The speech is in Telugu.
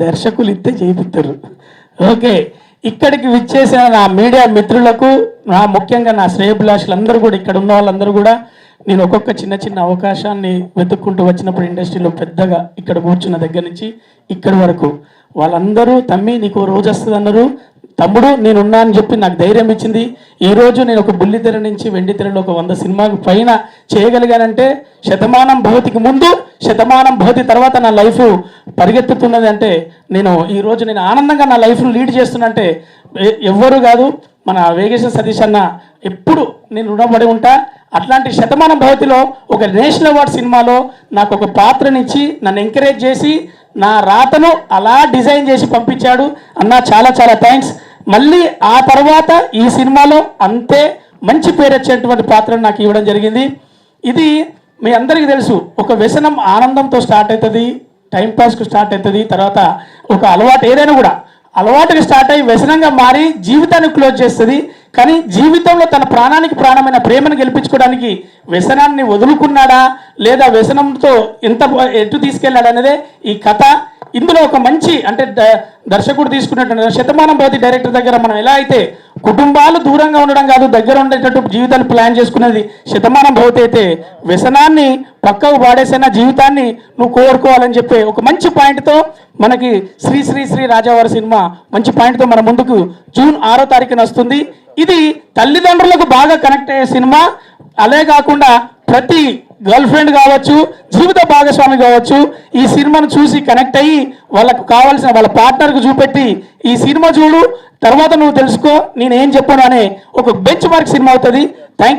దర్శకులు ఇస్తే చేయిస్తారు. ఓకే, ఇక్కడికి విచ్చేసిన నా మీడియా మిత్రులకు, నా ముఖ్యంగా నా శ్రేయభిలాషులందరూ కూడా, ఇక్కడ ఉన్న వాళ్ళందరూ కూడా, నేను ఒక్కొక్క చిన్న చిన్న అవకాశాన్ని వెతుక్కుంటూ వచ్చినప్పుడు ఇండస్ట్రీలో పెద్దగా ఇక్కడ కూర్చున్న దగ్గర నుంచి ఇక్కడి వరకు వాళ్ళందరూ తమ్మి నీకు రోజు వస్తుంది అన్నారు, తమ్ముడు నేనున్నా అని చెప్పి నాకు ధైర్యం ఇచ్చింది. ఈరోజు నేను ఒక బుల్లితెర నుంచి వెండితెరలో ఒక 100 సినిమాకు పైన చేయగలిగానంటే శతమానం భవతికి ముందు, శతమానం భవతి తర్వాత నా లైఫ్ పరిగెత్తుతున్నది అంటే ఈరోజు నేను ఆనందంగా నా లైఫ్ను లీడ్ చేస్తున్నంటే ఎవ్వరు కాదు, మన వేగేశ్వర సతీష్ అన్న ఎప్పుడు నేను రుణపడి ఉంటా. అట్లాంటి శతమానం భవతిలో ఒక నేషనల్ అవార్డ్ సినిమాలో నాకు ఒక పాత్రనిచ్చి నన్ను ఎంకరేజ్ చేసి నా రాతను అలా డిజైన్ చేసి పంపించాడు అన్న, చాలా చాలా థ్యాంక్స్. మళ్ళీ ఆ తర్వాత ఈ సినిమాలో అంతే మంచి పేరు వచ్చేటువంటి పాత్రను నాకు ఇవ్వడం జరిగింది. ఇది మీ అందరికీ తెలుసు, ఒక వ్యసనం ఆనందంతో స్టార్ట్ అవుతుంది, టైంపాస్కు స్టార్ట్ అవుతుంది, తర్వాత ఒక అలవాటు ఏదైనా కూడా అలవాటుగా స్టార్ట్ అయ్యి వ్యసనంగా మారి జీవితాన్ని క్లోజ్ చేస్తుంది. కానీ జీవితంలో తన ప్రాణానికి ప్రాణమైన ప్రేమను గెలిపించుకోవడానికి వ్యసనాన్ని వదులుకున్నాడా లేదా వ్యసనంతో ఎటు తీసుకెళ్ళాడు అనేదే ఈ కథ. ఇందులో ఒక మంచి అంటే దర్శకుడు తీసుకున్నట్టు శతమానం భవతి డైరెక్టర్ దగ్గర మనం ఎలా అయితే కుటుంబాలు దూరంగా ఉండడం కాదు, దగ్గర ఉండేటట్టు జీవితాన్ని ప్లాన్ చేసుకునేది శతమానం భవతి అయితే, వ్యసనాన్ని పక్కకు పాడేసైనా జీవితాన్ని నువ్వు కోరుకోవాలని చెప్పే ఒక మంచి పాయింట్తో మనకి శ్రీ శ్రీ శ్రీ రాజావారి సినిమా మంచి పాయింట్తో మన ముందుకు జూన్ 6వ తారీఖున వస్తుంది. ఇది తల్లిదండ్రులకు బాగా కనెక్ట్ అయ్యే సినిమా. అలే కాకుండా ప్రతి గర్ల్ ఫ్రెండ్ కావచ్చు, జీవిత భాగస్వామి కావచ్చు, ఈ సినిమాను చూసి కనెక్ట్ అయ్యి వాళ్ళకు కావాల్సిన వాళ్ళ పార్ట్నర్కు చూపెట్టి ఈ సినిమా చూడు, తర్వాత నువ్వు తెలుసుకో నేనేం చెప్పాను అనే ఒక బెంచ్ మార్క్ సినిమా అవుతుంది. Thank you.